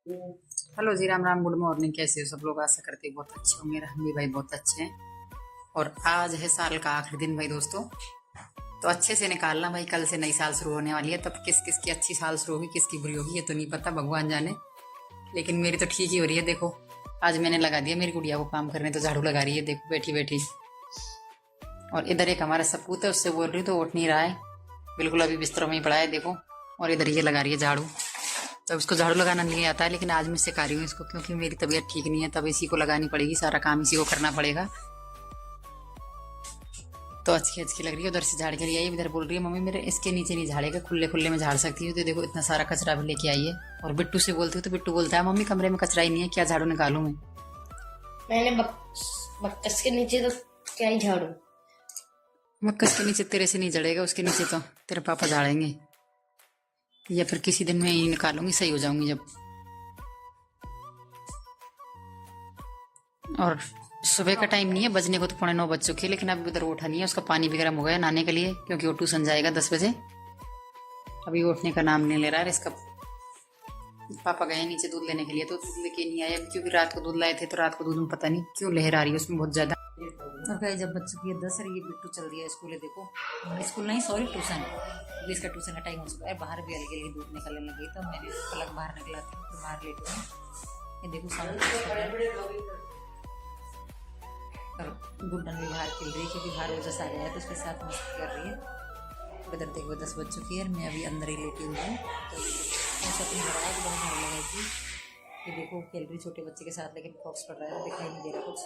Hello जी, Ram Ram, good morning. कैसे हो सब लोग? आशा करते हैं बहुत अच्छे होंगे। हम भी भाई बहुत अच्छे हैं। और आज है साल का आखिरी दिन भाई दोस्तों, तो अच्छे से निकालना भाई। कल से नई साल शुरू होने वाली है, तब किस किस की अच्छी साल शुरू होगी, किसकी बुरी होगी ये तो नहीं पता, भगवान जाने। लेकिन मेरी तो ठीक ही हो रही है। देखो आज मैंने लगा दिया मेरी गुड़िया को काम करने, तो झाड़ू लगा रही है देखो बैठी बैठी। और इधर एक हमारा सपूत है, उससे बोल रही हूँ तो उठ नहीं रहा है बिल्कुल, अभी बिस्तरों में ही पड़ा है देखो। और इधर ये लगा रही है झाड़ू। तो उसको झाड़ू लगाना नहीं आता है, लेकिन आज मैं सिखा रही हूँ इसको, क्योंकि मेरी तबीयत ठीक नहीं है, तब इसी को लगानी पड़ेगी, सारा काम इसी को करना पड़ेगा। तो अच्छी अच्छी लग रही है। उधर से झाड़ के लिए आई, इधर बोल रही है मम्मी मेरे इसके नीचे नहीं झाड़ेगा, खुले खुले में झाड़ सकती हूँ। तो देखो इतना सारा कचरा भी लेके आई है। और बिट्टू से बोलती हूँ तो बिट्टू बोलता है मम्मी कमरे में कचरा ही नहीं है, क्या झाड़ू निकालूं मैं। मैंने बक्कस के नीचे तो क्या ही झाड़ू। मक्कस के नीचे तेरे से नहीं जड़ेगा, उसके नीचे तो तेरे पापा झाड़ेंगे, या फिर किसी दिन मैं ही निकालूंगी, सही हो जाऊंगी जब। और सुबह का टाइम नहीं है, बजने को तो 9:15 बज चुके हैं, लेकिन अभी उधर उठा नहीं है। उसका पानी भी गर्म हो गया नहाने के लिए, क्योंकि वो ट्यूशन जाएगा 10 बजे। अभी उठने का नाम नहीं ले रहा है। इसका पापा गए नीचे दूध लेने के लिए, तो दूध लेके नहीं आए, क्योंकि रात को दूध लाए थे, तो रात को दूध में पता नहीं क्यों लहर आ रही है उसमें बहुत ज्यादा। और गाइस जब बच चुकी है 10 और ये बिट्टू चल रही है स्कूल है देखो, स्कूल नहीं सॉरी ट्यूशन। अभी इसका ट्यूशन का टाइम हो चुका है, बाहर भी अलग अलग दूध निकलने लगी, तो मैंने पलक बाहर निकला था तो बाहर लेट हुआ। ये देखो सामने और गुड्डन भी बाहर खेल रही है, क्योंकि बाहर वजह आ गया है तो उसके साथ मस्ती कर रही है। इधर देखो 10 बज चुकी है, मैं अभी अंदर ही लेटी हुई हूँ। तो ऐसा तो नहीं लगा कि बहुत घर लगाई थी। ये देखो खेल रही छोटे बच्चे के साथ, लेकिन फॉक्स पड़ रहा है, दिखाई नहीं दे रहा कुछ।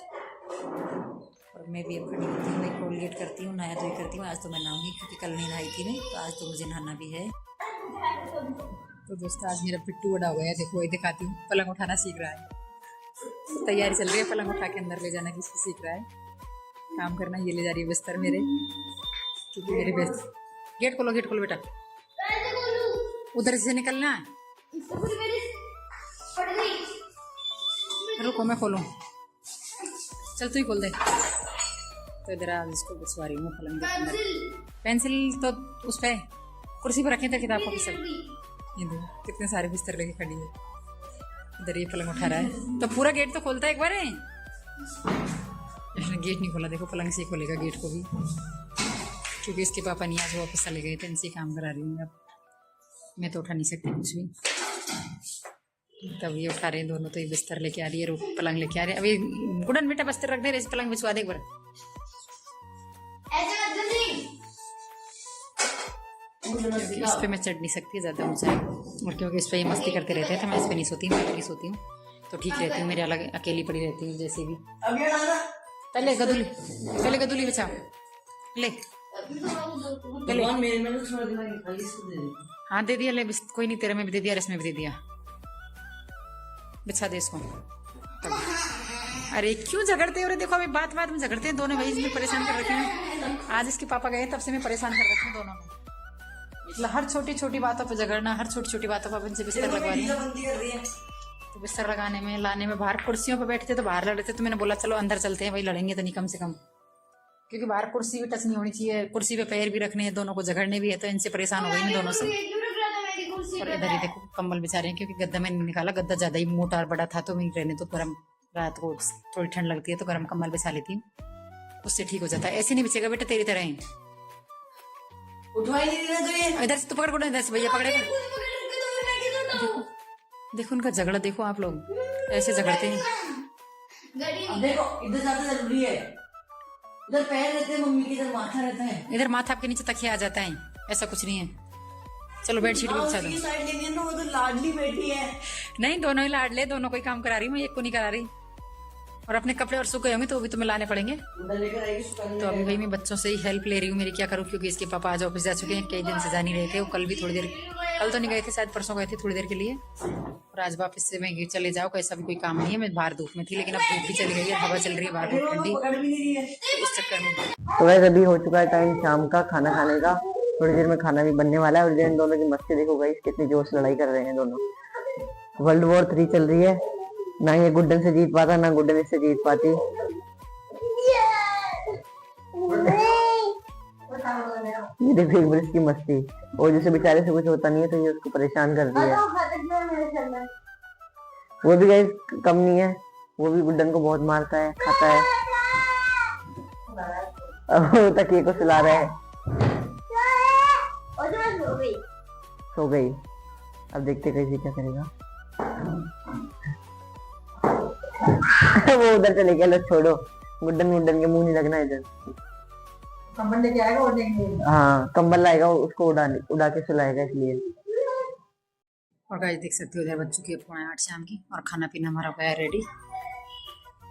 और मैं भी अब खड़ी होती हूँ, मैं कोलगेट करती हूँ, नहाया धोई करती हूँ। आज तो मैं नहाऊंगी, क्योंकि कल नहीं नहाई थी मैं, तो आज तो मुझे नहाना भी है। तो दोस्तों आज मेरा पिट्टू बड़ा हो गया, देखो ये दिखाती हूँ, पलंग उठाना सीख रहा है। तैयारी चल रही है, पलंग उठा के अंदर ले जाना किसको सीख रहा है काम करना। ये ले जा रही है बिस्तर मेरे, क्योंकि मेरे बेस्ट। गेट खोलो बेटा, उधर से निकलना। रुको मैं खोलूं, चल तू ही खोल दे। तो इधर आज इसको बिछवा रही हूँ पलंग के अंदर। पेंसिल तो उस पे कुर्सी पर रखे थे, किताब कॉपी सब। ये दो कितने सारे बिस्तर लेके खड़ी है। इधर ये पलंग उठा रहा है, तो पूरा गेट तो खोलता है एक बार। इसने गेट नहीं खोला, देखो पलंग से ही खोलेगा गेट को भी, क्योंकि इसके पापा नहीं आज वापस चले गए थे, इनसे काम करा रही हूँ। अब मैं तो उठा नहीं सकती कुछ भी, तब ये उठा रहे हैं दोनों। तो ये बिस्तर लेके आ रही है, पलंग लेके आ रही है। अभी गुडन बेटा बिस्तर रख दे रहे, पलंग बिछवा दे एक बार। इस पे मैं चढ़ नहीं सकती, ज्यादा ऊंचाई, और क्योंकि इस पे ये मस्ती करते रहते हैं, तो मैं इस पे नहीं सोती, मैं अकेली सोती हूँ, तो ठीक रहती हूँ। मेरे अलग अकेली पड़ी रहती हूँ जैसे भी। पहले गदुली बिछा ले, हाँ दे दिया, ले कोई नहीं, तेरे में भी दे दिया, इसमें भी दे दिया, बिछा दे इसको। अरे क्यों झगड़ते हो रे? देखो अभी बात बात में झगड़ते हैं दोनों भाई, इसमें परेशान कर रखे हैं। आज इसके पापा गए तब से मैं परेशान कर रखी हूँ दोनों को, मतलब हर छोटी छोटी बातों पे झगड़ना, हर छोटी छोटी बातों पर इनसे बिस्तर लगवा रही है। तो बिस्तर लगाने में लाने में, बाहर कुर्सियों पर बैठते तो बाहर लड़ते, तो मैंने बोला चलो अंदर चलते हैं भाई, लड़ेंगे तो नहीं कम से कम, क्योंकि बाहर कुर्सी भी टच नहीं होनी चाहिए, कुर्सी पे पैर भी रखने हैं, दोनों को झगड़ने भी है, तो इनसे परेशान हो गई मैं दोनों से। और इधर ही देखो कंबल बिछा रहे हैं, क्योंकि गद्दा मैंने निकाला, गद्दा ज्यादा ही मोटा और बड़ा था, तो वहीं रहने तो गर्म, रात को थोड़ी ठंड लगती है तो गर्म कंबल बिछा लेती हूँ, उससे ठीक हो जाता है। ऐसे नहीं बिछेगा बेटा तेरी तरह ही, इधर से तो पकड़ को, इधर से भैया पकड़ेगा। देखो उनका झगड़ा, देखो आप लोग ऐसे झगड़ते हैं। देखो इधर ज्यादा जरूरी है, इधर पैर रहते हैं मम्मी के, इधर माथा रहता है, इधर माथा आपके नीचे तकिया आ जाता है, ऐसा कुछ नहीं है। चलो बेडशीट भी बिछा दो। साइड लेनी है ना, वो तो लाडली बेटी है। नहीं दोनों ही लाड ले, दोनों को ही काम करा रही हूँ, मैं एक को नहीं करा रही। और अपने कपड़े और सूखे होंगे तो वो भी तुम्हें लाने पड़ेंगे। तो अभी भाई मैं बच्चों से ही हेल्प ले रही हूँ, मेरी क्या करूँ, क्योंकि इसके पापा आज ऑफिस जा चुके हैं, कई दिन से जा नहीं रहे थे। वो कल भी थोड़ी देर, कल तो नहीं गए थे शायद, परसों गए थे थोड़ी देर के लिए, और आज वापस से मैं चले जाओ, कैसा भी कोई काम नहीं है। मैं बाहर धूप में थी, लेकिन अब धूप भी चली गई है, हवा चल रही है बाहर ठंडी, इस चक्कर में। तो वैसे अभी हो चुका है टाइम शाम का खाना खाने का, थोड़ी देर में खाना भी बनने वाला है। और इन दोनों की मस्ती देखो गाइस, कितनी जोर से लड़ाई कर रहे हैं दोनों। वर्ल्ड वॉर 3 चल रही है, ना ये गुड्डन से जीत पाता, ना गुड्डन इससे जीत पाती। ये देखो एक बार इसकी मस्ती, और जैसे बेचारे से कुछ होता नहीं है तो ये उसको परेशान करती है। वो भी गाइस कम नहीं है, वो भी गुड्डन को बहुत मारता है, खाता है। अब वो तकिए को सुला रहा है। सो गई। अब देखते कैसे क्या करेगा। वो उधर चले गया, लो छोड़ो, गुड्डन के मुंह नहीं लगना इधर। कंबल लेके आएगा ओढ़ने के लिए। हाँ कंबल लाएगा, उसको उड़ा के सुलाएगा इसलिए। और गाइस देख सकते हो इधर बच्चों की 8:45 शाम की, और खाना पीना हमारा हो गया है रेडी।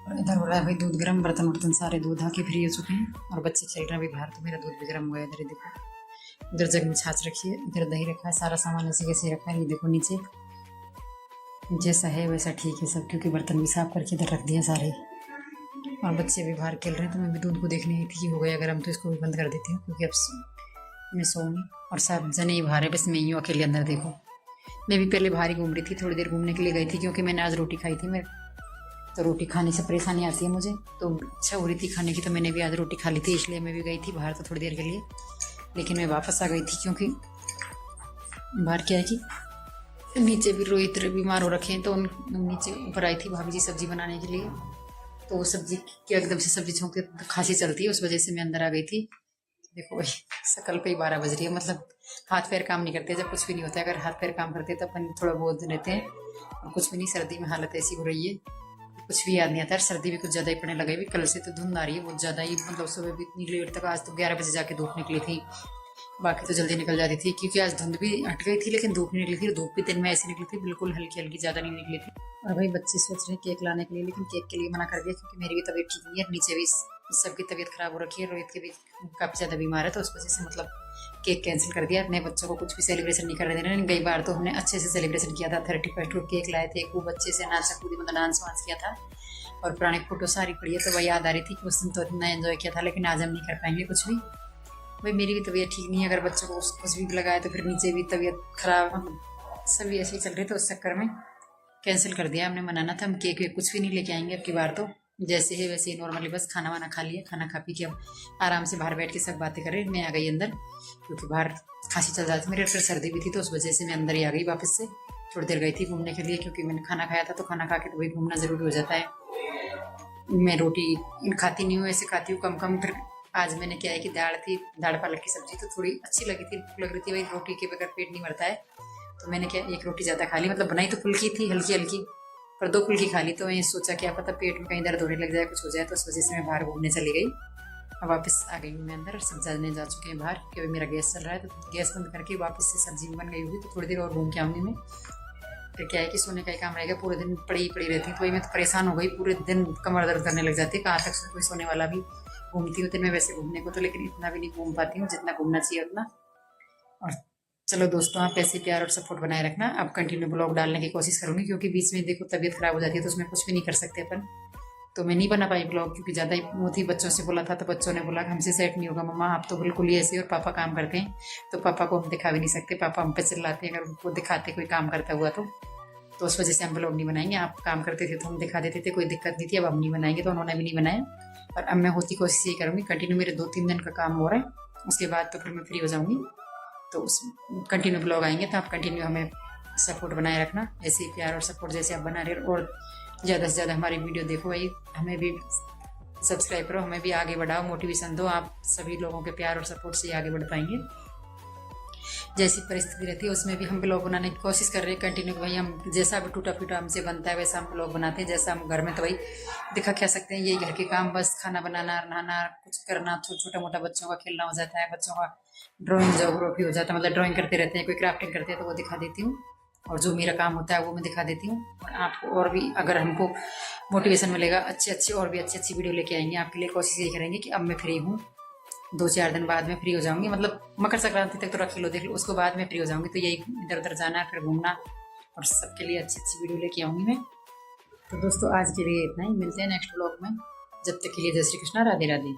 और इधर हो रहा है भाई दूध गर्म, बर्तन वर्तन सारे दूध धो के फ्री हो चुके हैं, और बच्चे खेल रहे हैं अभी बाहर, तो मेरा दूध भी गर्म हो गया। इधर देखो, इधर जग में छाछ रखी है, इधर दही रखा है, सारा सामान ऐसे कैसे रखा है। ये देखो नीचे जैसा है वैसा ठीक है सब, क्योंकि बर्तन भी साफ करके इधर रख दिए सारे। और बच्चे भी बाहर खेल रहे हैं, तो मैं भी दूध को देखने आई थी कि हो गया गर्म, तो इसको भी बंद कर देती हूँ, क्योंकि अब मैं सोऊंगी। और सब जने ही बाहर है, बस मैं ही हूँ अकेले अंदर। देखो मैं भी पहले बाहर ही घूम रही थी, थोड़ी देर घूमने के लिए गई थी, क्योंकि मैंने आज रोटी खाई थी। मैं तो रोटी खाने से परेशानी आती है मुझे, तो इच्छा हो रही थी खाने की, तो मैंने भी आज रोटी खा ली थी, इसलिए मैं भी गई थी बाहर तो थोड़ी देर के लिए। लेकिन मैं वापस आ गई थी, क्योंकि बाहर क्या है कि नीचे भी रोहित बीमार हो रखे हैं, तो उन नीचे ऊपर आई थी भाभी जी सब्जी बनाने के लिए, तो वो सब्जी की एकदम से सब्जी छोंकते तो खांसी चलती है, उस वजह से मैं अंदर आ गई थी। देखो भाई सकल पे ही 12 बज रही है, मतलब हाथ पैर काम नहीं करते जब कुछ भी नहीं होता है। अगर हाथ पैर काम करते तो अपन थोड़ा बहुत रहते हैं, और कुछ भी नहीं। सर्दी में हालत ऐसी हो रही है, कुछ भी याद नहीं आता। सर्दी भी कुछ ज़्यादा ही पड़ने लगे भी, कल से तो धुंध आ रही है बहुत ज़्यादा ही, मतलब सुबह भी इतनी लेट तक, आज तो 11 बजे जाके धूप निकली थी, बाकी तो जल्दी निकल जाती थी, क्योंकि आज धुंध भी हट गई थी, लेकिन धूप नहीं निकली थी। धूप भी दिन में ऐसी निकली थी, बिल्कुल हल्की हल्की, ज़्यादा नहीं निकली थी। और भाई बच्चे सोच रहे हैं केक लाने के लिए, लेकिन केक के लिए मना कर दिया, क्योंकि मेरी भी तबीयत ठीक नहीं है, नीचे भी सबकी तबीयत खराब हो रखी है, रोहित के भी काफ़ी ज़्यादा बीमार है, तो उस वजह से मतलब केक कैंसिल कर दिया। अपने बच्चों को कुछ भी सेलिब्रेशन नहीं करने देना। कई बार तो हमने अच्छे से सेलिब्रेशन किया था, 31 को केक लाए थे, खूब अच्छे से नाचा कूदी, मतलब डांस वांस किया था, और पुरानी फोटो सारी पड़ी है, तो वह याद आ रही थी कि उस दिन तो इतना एंजॉय किया था। लेकिन आज हम नहीं कर पाएंगे कुछ भी, भाई मेरी भी तबीयत ठीक नहीं है, अगर बच्चों को कुछ भी लगाए तो फिर नीचे भी तबीयत खराब, मतलब सभी ऐसे ही चल रहे, तो उस चक्कर में कैंसिल कर दिया हमने। मनाना था, हम केक वेक कुछ भी नहीं लेके आएंगे अब की बार, तो जैसे है वैसे ही नॉर्मली बस खाना वाना खा लिया, खाना खा पी के अब आराम से बाहर बैठ के सब बातें कर रहे। मैं आ गई अंदर, क्योंकि बाहर खांसी चल जाती मेरे, फिर सर्दी भी थी, तो उस वजह से मैं अंदर ही आ गई वापस से। थोड़ी देर गई थी घूमने के लिए, क्योंकि मैंने खाना खाया था, तो खाना खा के तो भाई घूमना ज़रूरी हो जाता है। मैं रोटी खाती नहीं हूँ, ऐसे खाती हूँ कम कम। फिर आज मैंने क्या है कि दाल थी, दाल पालक की सब्जी, तो थोड़ी अच्छी लगी थी, भूख लग रही थी भाई, रोटी के बगैर पेट नहीं भरता है, तो मैंने क्या एक रोटी ज़्यादा खा ली। मतलब बनाई तो फुल्की थी, हल्की हल्की, पर 2 फुल्की खा ली। तो मैं सोचा क्या पता पेट में कहीं दर्द होने लग जाए, कुछ हो जाए, तो उस वजह से मैं बाहर घूमने चली गई। अब वापस आ गई हूँ मैं अंदर, सब जाने जा चुके हैं बाहर, क्योंकि मेरा गैस चल रहा है, तो गैस बंद करके वापस से सब्जी बन गई होगी, तो थोड़ी देर और घूम के आऊँगी मैं। फिर क्या है कि सोने का ही काम रहेगा, पूरे दिन पड़ी रहती है, तो वही मैं तो परेशान हो गई, पूरे दिन कमर दर्द करने लग जाती है, कहाँ तक कोई सोने वाला भी। घूमती हूँ तो मैं वैसे घूमने को तो, लेकिन इतना भी नहीं घूम पाती हूँ जितना घूमना चाहिए उतना। और चलो दोस्तों, आप ऐसे प्यार और सपोर्ट बनाए रखना। अब कंटिन्यू ब्लॉग डालने की कोशिश करूँगी, क्योंकि बीच में देखो तबीयत खराब हो जाती है, तो उसमें कुछ भी नहीं कर सकते अपन, तो मैं नहीं बना पाई ब्लॉग, क्योंकि ज़्यादा ही वो थी। बच्चों से बोला था, तो बच्चों ने बोला हमसे सेट नहीं होगा मम्मा, आप तो बिल्कुल ही ऐसे, और पापा काम करते हैं, तो पापा को हम दिखा भी नहीं सकते, पापा हम पे चिल्लाते हैं अगर उनको दिखाते कोई काम करता हुआ तो उस वजह से हम ब्लॉग नहीं बनाएंगे। आप काम करते थे तो हम दिखा देते थे, कोई दिक्कत नहीं थी, अब हम नहीं बनाएंगे, तो उन्होंने भी नहीं बनाया। और अब मैं होती कोशिश ये करूँगी, कंटिन्यू मेरे 2-3 दिन का काम हो रहा है, उसके बाद तो फिर मैं फ्री हो जाऊँगी, तो उस कंटिन्यू ब्लॉग आएंगे, तो आप कंटिन्यू हमें सपोर्ट बनाए रखना, ऐसे ही प्यार और सपोर्ट जैसे आप बना रहे, और ज़्यादा से ज़्यादा हमारी वीडियो देखो भाई, हमें भी सब्सक्राइब करो, हमें भी आगे बढ़ाओ, मोटिवेशन दो। आप सभी लोगों के प्यार और सपोर्ट से आगे बढ़ पाएंगे। जैसी परिस्थिति रहती है उसमें भी हम ब्लॉग बनाने की कोशिश कर रहे हैं कंटिन्यू, भाई हम जैसा भी टूटा फूटा हमसे बनता है वैसा हम ब्लॉग बनाते हैं। जैसा हम घर में तो भाई दिखा क्या सकते हैं, यही घर के काम, बस खाना बनाना, नहाना, कुछ करना, छोटा मोटा बच्चों का खेलना हो जाता है, बच्चों का ड्राइंग जोग्राफी हो जाता है, मतलब ड्राइंग करते रहते हैं, कोई क्राफ्टिंग करते हैं तो वो दिखा देती हूँ, और जो मेरा काम होता है वो मैं दिखा देती हूँ। और आपको और भी अगर हमको मोटिवेशन मिलेगा, अच्छी और भी अच्छी वीडियो लेके आएंगे आपके लिए। कोशिश यही करेंगे कि अब मैं फ्री हूँ, 2-4 दिन बाद में फ्री हो जाऊंगी, मतलब मकर संक्रांति तक तो रख लो, देख लो, उसको बाद में फ्री हो जाऊंगी, तो यही इधर उधर जाना, फिर घूमना, और सबके लिए अच्छी वीडियो लेके आऊँगी मैं। तो दोस्तों आज के लिए इतना ही, मिलते हैं नेक्स्ट ब्लॉग में, जब तक के लिए जय श्री कृष्णा, राधे राधे।